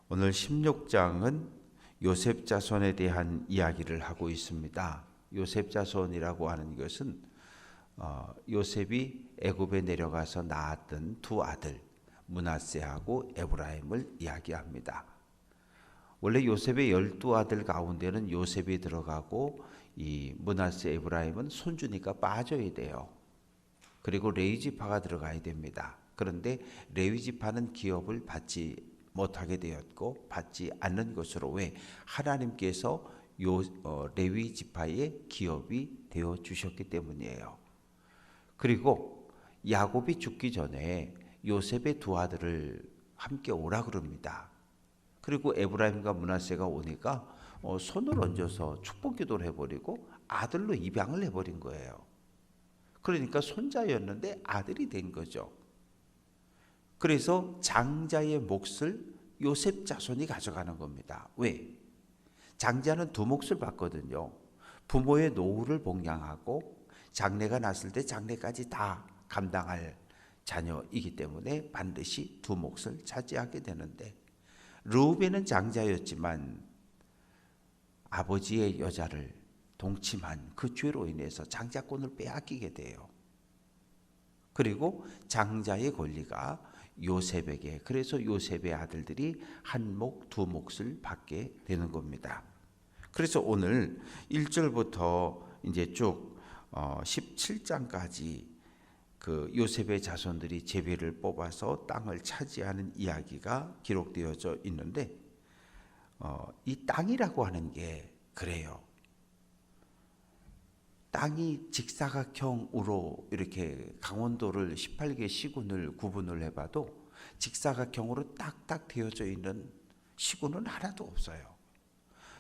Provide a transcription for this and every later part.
오늘 16장은 요셉 자손에 대한 이야기를 하고 있습니다. 요셉 자손이라고 하는 것은 요셉이 애굽에 내려가서 낳았던 두 아들 므낫세하고 에브라임을 이야기합니다. 원래 요셉의 12아들 가운데는 요셉이 들어가고 이 므낫세 에브라임은 손주니까 빠져야 돼요. 그리고 레위 지파가 들어가야 됩니다. 그런데 레위 지파는 기업을 받지 못하게 되었고 받지 않는 것으로, 왜? 하나님께서 레위 지파의 기업이 되어 주셨기 때문이에요. 그리고 야곱이 죽기 전에 요셉의 두 아들을 함께 오라 그럽니다. 그리고 에브라임과 므낫세가 오니까 손을 얹어서 축복 기도를 해버리고 아들로 입양을 해버린 거예요. 그러니까 손자였는데 아들이 된 거죠. 그래서 장자의 몫을 요셉 자손이 가져가는 겁니다. 왜? 장자는 두 몫을 받거든요. 부모의 노후를 봉양하고 장래가 났을 때 장래까지 다 감당할 자녀이기 때문에 반드시 두 몫을 차지하게 되는데, 르우벤은 장자였지만 아버지의 여자를 동침한 그 죄로 인해서 장자권을 빼앗기게 돼요. 그리고 장자의 권리가 요셉에게, 그래서 요셉의 아들들이 한 몫, 두 몫을 받게 되는 겁니다. 그래서 오늘 1절부터 이제 쭉 17장까지 그 요셉의 자손들이 제비를 뽑아서 땅을 차지하는 이야기가 기록되어져 있는데, 이 땅이라고 하는 게 그래요. 땅이 직사각형으로 이렇게 강원도를 18개 시군을 구분을 해봐도 직사각형으로 딱딱 되어져 있는 시군은 하나도 없어요.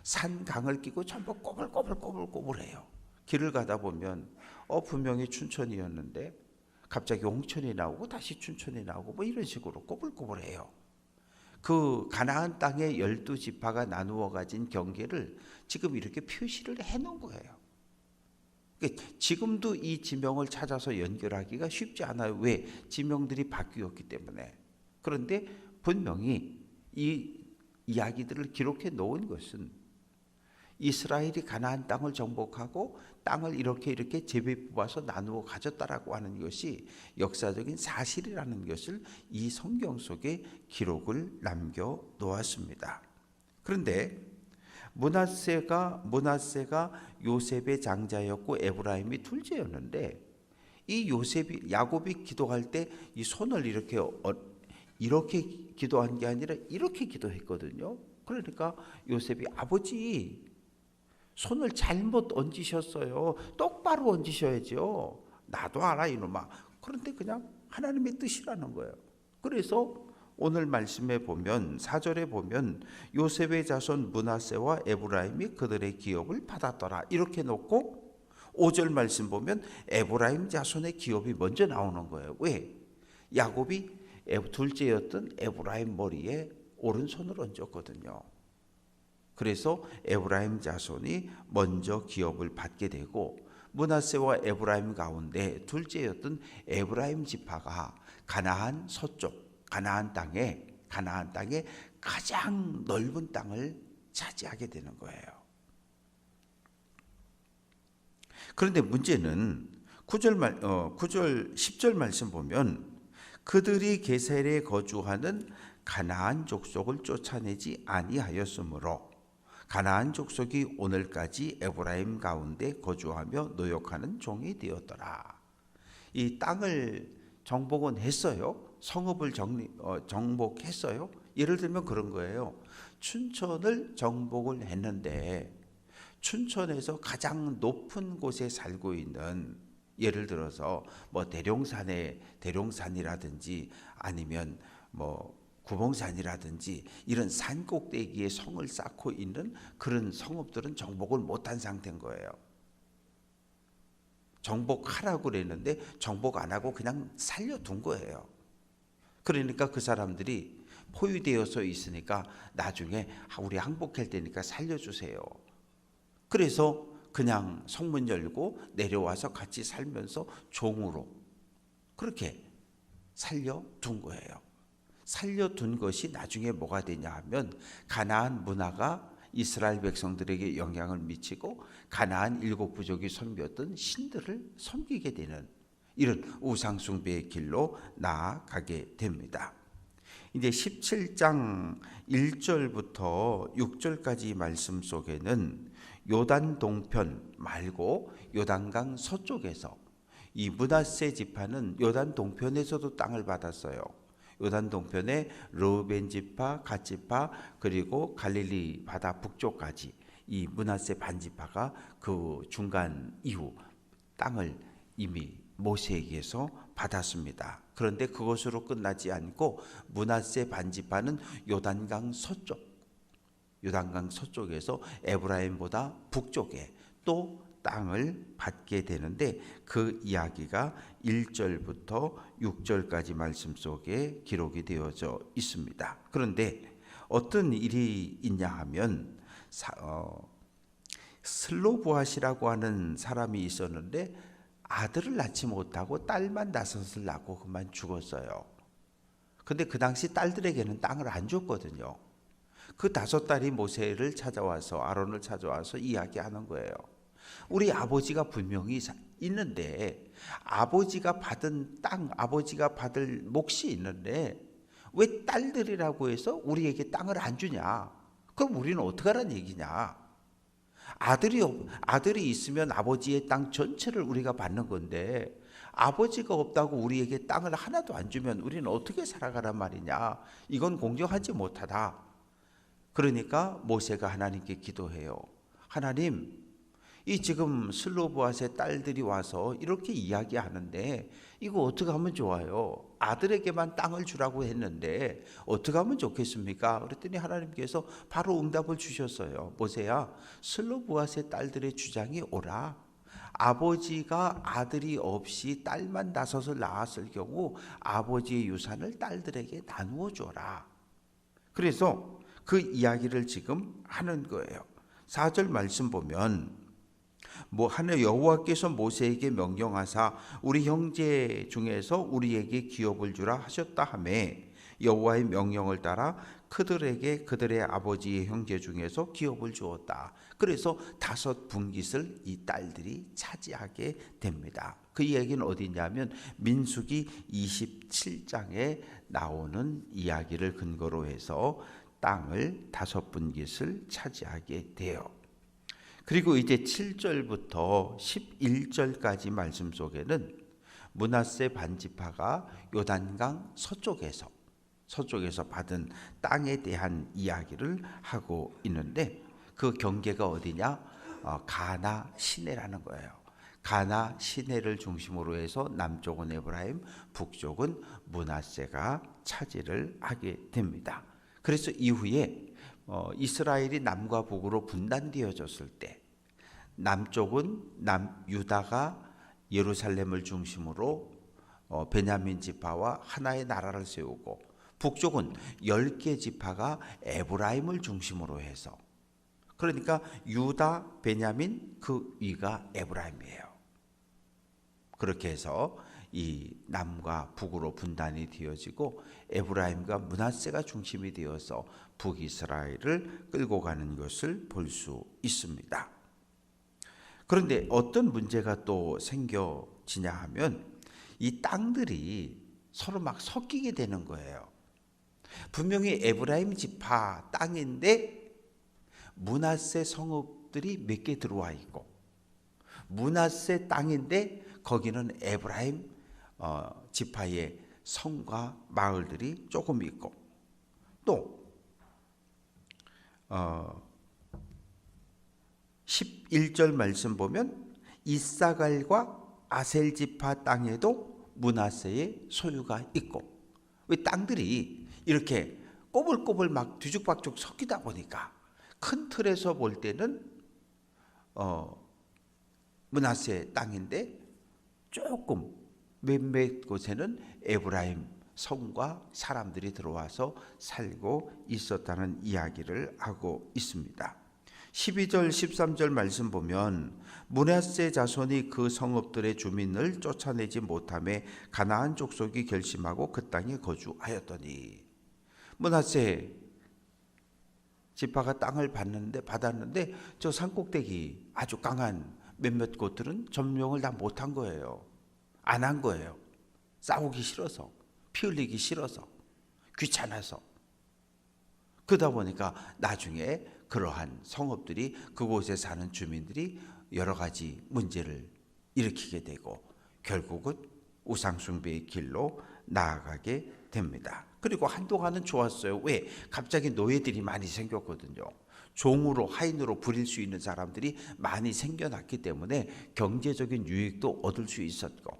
산 강을 끼고 전부 꼬불꼬불해요. 길을 가다 보면 분명히 춘천이었는데 갑자기 홍천이 나오고 다시 춘천이 나오고 뭐 이런 식으로 꼬불꼬불해요. 그 가나안 땅의 12지파가 나누어 가진 경계를 지금 이렇게 표시를 해놓은 거예요. 지금도 이 지명을 찾아서 연결하기가 쉽지 않아요. 왜? 지명들이 바뀌었기 때문에. 그런데 분명히 이 이야기들을 기록해 놓은 것은 이스라엘이 가나안 땅을 정복하고 땅을 이렇게 제비 뽑아서 나누어 가졌다라고 하는 것이 역사적인 사실이라는 것을 이 성경 속에 기록을 남겨 놓았습니다. 그런데 므낫세가 요셉의 장자였고 에브라임이 둘째였는데, 이 요셉이, 야곱이 기도할 때 이 손을 이렇게 기도한 게 아니라 이렇게 기도했거든요. 그러니까 요셉이, 아버지 손을 잘못 얹으셨어요. 똑바로 얹으셔야죠. 나도 알아 이놈아. 그런데 그냥 하나님의 뜻이라는 거예요. 그래서 오늘 말씀에 보면 4절에 보면 요셉의 자손 므낫세와 에브라임이 그들의 기업을 받았더라 이렇게 놓고, 5절 말씀 보면 에브라임 자손의 기업이 먼저 나오는 거예요. 왜? 야곱이 둘째였던 에브라임 머리에 오른손을 얹었거든요. 그래서 에브라임 자손이 먼저 기업을 받게 되고, 므낫세와 에브라임 가운데 둘째였던 에브라임 지파가 가나안 서쪽 가나안 땅에 가장 넓은 땅을 차지하게 되는 거예요. 그런데 문제는 10절 말씀 보면 그들이 게셀에 거주하는 가나안 족속을 쫓아내지 아니하였으므로 가나안 족속이 오늘까지 에브라임 가운데 거주하며 노역하는 종이 되었더라. 이 땅을 정복은 했어요. 성읍을 정복했어요. 예를 들면 그런 거예요. 춘천을 정복을 했는데 춘천에서 가장 높은 곳에 살고 있는, 예를 들어서 뭐 대룡산이라든지 아니면 뭐 구봉산이라든지 이런 산 꼭대기에 성을 쌓고 있는 그런 성읍들은 정복을 못한 상태인 거예요. 정복하라고 그랬는데 정복 안 하고 그냥 살려둔 거예요. 그러니까 그 사람들이 포위되어서 있으니까 나중에 우리 항복할 때니까 살려주세요. 그래서 그냥 성문 열고 내려와서 같이 살면서 종으로 그렇게 살려둔 거예요. 살려둔 것이 나중에 뭐가 되냐 하면 가나안 문화가 이스라엘 백성들에게 영향을 미치고 가나안 일곱 부족이 섬겼던 신들을 섬기게 되는 이런 우상 숭배의 길로 나아가게 됩니다. 이제 17장 1절부터 6절까지 말씀 속에는 요단 동편 말고 요단강 서쪽에서 이 므낫세 지파는 요단 동편에서도 땅을 받았어요. 요단 동편에 르우벤 지파, 갓 지파 그리고 갈릴리 바다 북쪽까지 이 므낫세 반지파가 그 중간 이후 땅을 이미 모세에게서 받았습니다. 그런데 그것으로 끝나지 않고 므낫세 반지파는 요단강 서쪽에서 에브라임보다 북쪽에 또 땅을 받게 되는데 그 이야기가 1절부터 6절까지 말씀 속에 기록이 되어져 있습니다. 그런데 어떤 일이 있냐 하면 슬로보앗이라고 하는 사람이 있었는데 아들을 낳지 못하고 딸만 5을 낳고 그만 죽었어요. 근데 그 당시 딸들에게는 땅을 안 줬거든요. 그 5딸이 모세를 찾아와서 아론을 찾아와서 이야기하는 거예요. 우리 아버지가 분명히 있는데 아버지가 받은 땅, 아버지가 받을 몫이 있는데 왜 딸들이라고 해서 우리에게 땅을 안 주냐? 그럼 우리는 어떻게 하라는 얘기냐? 아들이 있으면 아버지의 땅 전체를 우리가 받는 건데 아버지가 없다고 우리에게 땅을 하나도 안 주면 우리는 어떻게 살아가란 말이냐? 이건 공정하지 못하다. 그러니까 모세가 하나님께 기도해요. 하나님, 이 지금 슬로보앗의 딸들이 와서 이렇게 이야기하는데 이거 어떻게 하면 좋아요? 아들에게만 땅을 주라고 했는데 어떻게 하면 좋겠습니까? 그랬더니 하나님께서 바로 응답을 주셨어요. 모세야, 슬로보앗의 딸들의 주장이 옳아. 아버지가 아들이 없이 딸만 5을 낳았을 경우 아버지의 유산을 딸들에게 나누어 줘라. 그래서 그 이야기를 지금 하는 거예요. 4절 말씀 보면 하늘 여호와께서 모세에게 명령하사 우리 형제 중에서 우리에게 기업을 주라 하셨다 하매 여호와의 명령을 따라 그들에게 그들의 아버지의 형제 중에서 기업을 주었다. 그래서 5 분깃을 이 딸들이 차지하게 됩니다. 그 이야기는 어디냐면 민수기 27장에 나오는 이야기를 근거로 해서 땅을 5 분깃을 차지하게 돼요. 그리고 이제 7절부터 11절까지 말씀 속에는 므낫세 반지파가 요단강 서쪽에서 받은 땅에 대한 이야기를 하고 있는데 그 경계가 어디냐? 가나 시내라는 거예요. 가나 시내를 중심으로 해서 남쪽은 에브라임, 북쪽은 므낫세가 차지를 하게 됩니다. 그래서 이후에 이스라엘이 남과 북으로 분단되어졌을 때 남쪽은 유다가 예루살렘을 중심으로 베냐민 지파와 하나의 나라를 세우고 북쪽은 10개 지파가 에브라임을 중심으로 해서 그러니까 유다, 베냐민 그 위가 에브라임이에요. 그렇게 해서 이 남과 북으로 분단이 되어지고 에브라임과 므낫세가 중심이 되어서 북이스라엘을 끌고 가는 것을 볼 수 있습니다. 그런데 어떤 문제가 또 생겨지냐 하면 이 땅들이 서로 막 섞이게 되는 거예요. 분명히 에브라임 지파 땅인데 므낫세 성읍들이 몇 개 들어와 있고 므낫세 땅인데 거기는 에브라임 지파의 성과 마을들이 조금 있고 또 11절 말씀 보면 이사갈과 아셀 지파 땅에도 므낫세의 소유가 있고 왜 땅들이 이렇게 꼬불꼬불 막 뒤죽박죽 섞이다 보니까 큰 틀에서 볼 때는 므낫세 땅인데 조금 몇몇 곳에는 에브라임 성과 사람들이 들어와서 살고 있었다는 이야기를 하고 있습니다. 12절 13절 말씀 보면 므낫세 자손이 그 성읍들의 주민을 쫓아내지 못하며 가나안 족속이 결심하고 그 땅에 거주하였더니 므낫세 지파가 땅을 받았는데 저 산꼭대기 아주 강한 몇몇 곳들은 점령을 다 못한 거예요. 안 한 거예요. 싸우기 싫어서, 피 흘리기 싫어서, 귀찮아서. 그러다 보니까 나중에 그러한 성읍들이, 그곳에 사는 주민들이 여러 가지 문제를 일으키게 되고 결국은 우상숭배의 길로 나아가게 됩니다. 그리고 한동안은 좋았어요. 왜? 갑자기 노예들이 많이 생겼거든요. 종으로, 하인으로 부릴 수 있는 사람들이 많이 생겨났기 때문에 경제적인 유익도 얻을 수 있었고,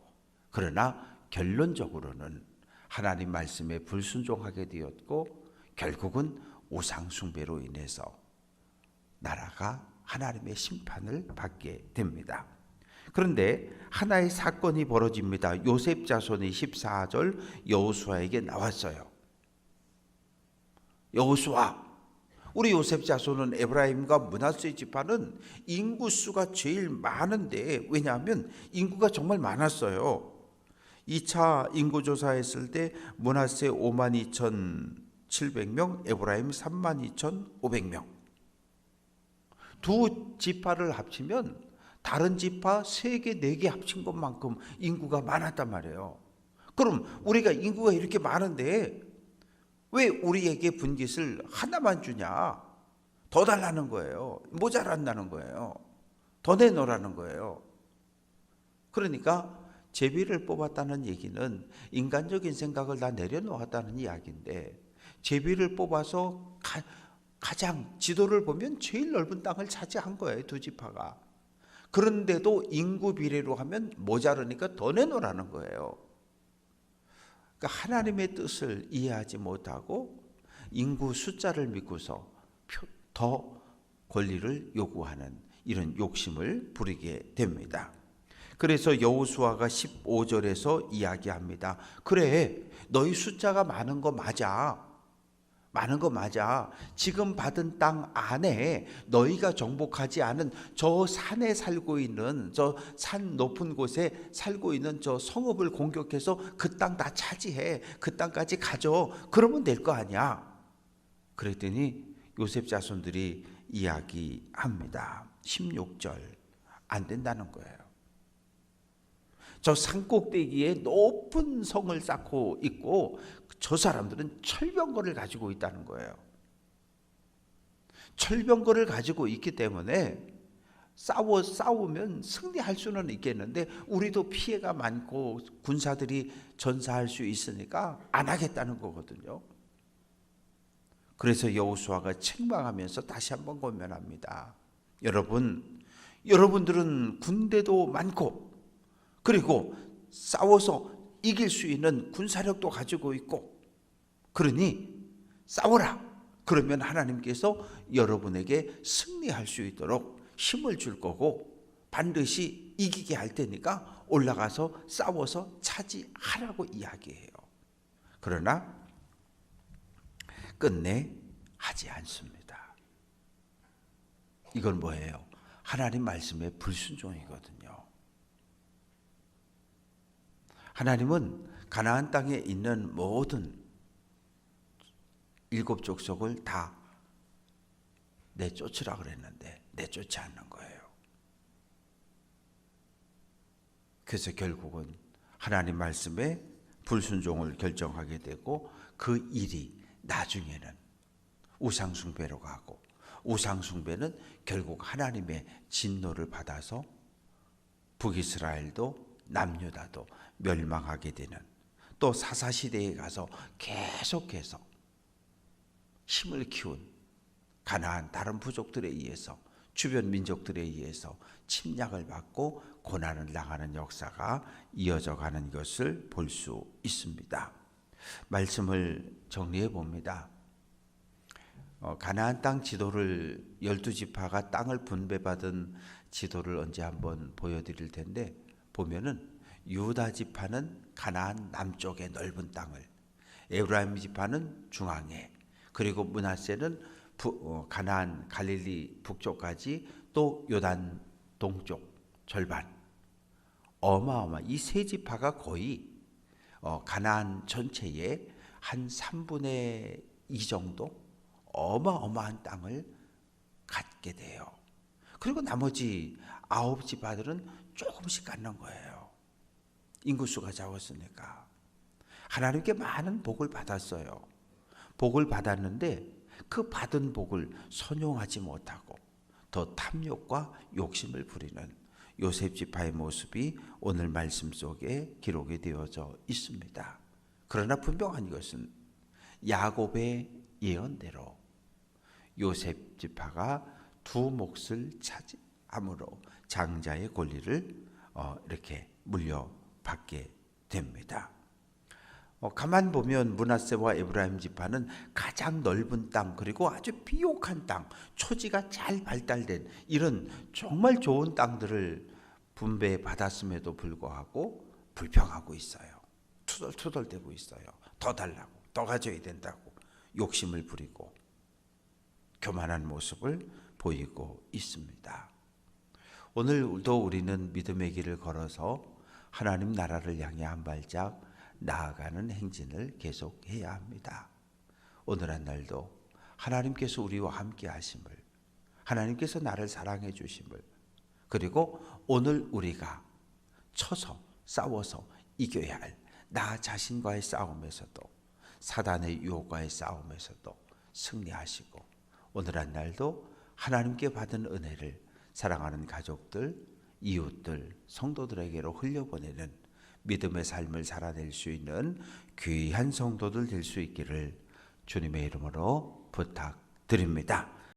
그러나 결론적으로는 하나님 말씀에 불순종하게 되었고 결국은 우상숭배로 인해서 나라가 하나님의 심판을 받게 됩니다. 그런데 하나의 사건이 벌어집니다. 요셉 자손이 14절 여호수아에게 나왔어요. 여호수아, 우리 요셉 자손은 에브라임과 므낫세 지파는 인구수가 제일 많은데, 왜냐하면 인구가 정말 많았어요. 2차 인구조사했을 때 므낫세 52,700명, 에브라임 32,500명. 두 지파를 합치면 다른 지파 3개, 4개 합친 것만큼 인구가 많았단 말이에요. 그럼 우리가 인구가 이렇게 많은데 왜 우리에게 분깃을 하나만 주냐? 더 달라는 거예요. 모자란다는 거예요. 더 내놓으라는 거예요. 그러니까 제비를 뽑았다는 얘기는 인간적인 생각을 다 내려놓았다는 이야기인데, 제비를 뽑아서 가장 지도를 보면 제일 넓은 땅을 차지한 거예요, 두 지파가. 그런데도 인구 비례로 하면 모자르니까 더 내놓으라는 거예요. 그러니까 하나님의 뜻을 이해하지 못하고 인구 숫자를 믿고서 더 권리를 요구하는 이런 욕심을 부리게 됩니다. 그래서 여호수아가 15절에서 이야기합니다. 그래, 너희 숫자가 많은 거 맞아. 많은 거 맞아. 지금 받은 땅 안에 너희가 정복하지 않은 저 산에 살고 있는, 저 산 높은 곳에 살고 있는 저 성읍을 공격해서 그 땅 다 차지해. 그 땅까지 가져. 그러면 될 거 아니야. 그랬더니 요셉 자손들이 이야기합니다. 16절, 안 된다는 거예요. 저 산꼭대기에 높은 성을 쌓고 있고 저 사람들은 철병거를 가지고 있다는 거예요. 철병거를 가지고 있기 때문에 싸우면 승리할 수는 있겠는데 우리도 피해가 많고 군사들이 전사할 수 있으니까 안 하겠다는 거거든요. 그래서 여호수아가 책망하면서 다시 한번 권면합니다. 여러분들은 군대도 많고 그리고 싸워서 이길 수 있는 군사력도 가지고 있고, 그러니 싸워라. 그러면 하나님께서 여러분에게 승리할 수 있도록 힘을 줄 거고 반드시 이기게 할 테니까 올라가서 싸워서 차지하라고 이야기해요. 그러나 끝내 하지 않습니다. 이건 뭐예요? 하나님 말씀의 불순종이거든요. 하나님은 가나안 땅에 있는 모든 7 족속을 다 내쫓으라 그랬는데 내쫓지 않는 거예요. 그래서 결국은 하나님 말씀에 불순종을 결정하게 되고 그 일이 나중에는 우상숭배로 가고, 우상숭배는 결국 하나님의 진노를 받아서 북이스라엘도 남유다도 멸망하게 되는, 또 사사시대에 가서 계속해서 힘을 키운 가나안 다른 부족들에 의해서, 주변 민족들에 의해서 침략을 받고 고난을 당하는 역사가 이어져 가는 것을 볼 수 있습니다. 말씀을 정리해 봅니다. 가나안 땅 지도를 12지파가 땅을 분배받은 지도를 언제 한번 보여드릴 텐데, 보면은 유다 지파는 가나안 남쪽의 넓은 땅을, 에브라임 지파는 중앙에, 그리고 므낫세는 가나안 갈릴리 북쪽까지, 또 요단 동쪽 절반, 이 세 지파가 거의 가나안 전체의 한 3분의 이 정도 어마어마한 땅을 갖게 돼요. 그리고 나머지 9집 아들은 조금씩 갖는 거예요. 인구수가 적었으니까. 하나님께 많은 복을 받았어요. 복을 받았는데 그 받은 복을 선용하지 못하고 더 탐욕과 욕심을 부리는 요셉 지파의 모습이 오늘 말씀 속에 기록이 되어져 있습니다. 그러나 분명한 것은 야곱의 예언대로 요셉 지파가 두 몫을 차지함으로 장자의 권리를 이렇게 물려받게 됩니다. 가만 보면 므낫세와 에브라임 지파는 가장 넓은 땅, 그리고 아주 비옥한 땅, 초지가 잘 발달된 이런 정말 좋은 땅들을 분배받았음에도 불구하고 불평하고 있어요. 투덜투덜대고 있어요. 더 달라고, 더 가져야 된다고 욕심을 부리고 교만한 모습을 보이고 있습니다. 오늘도 우리는 믿음의 길을 걸어서 하나님 나라를 향해 한 발짝 나아가는 행진을 계속해야 합니다. 오늘 한 날도 하나님께서 우리와 함께 하심을, 하나님께서 나를 사랑해 주심을, 그리고 오늘 우리가 쳐서 싸워서 이겨야 할 나 자신과의 싸움에서도, 사단의 유혹과의 싸움에서도 승리하시고, 오늘 한 날도 하나님께 받은 은혜를 사랑하는 가족들, 이웃들, 성도들에게로 흘려보내는 믿음의 삶을 살아낼 수 있는 귀한 성도들 될 수 있기를 주님의 이름으로 부탁드립니다.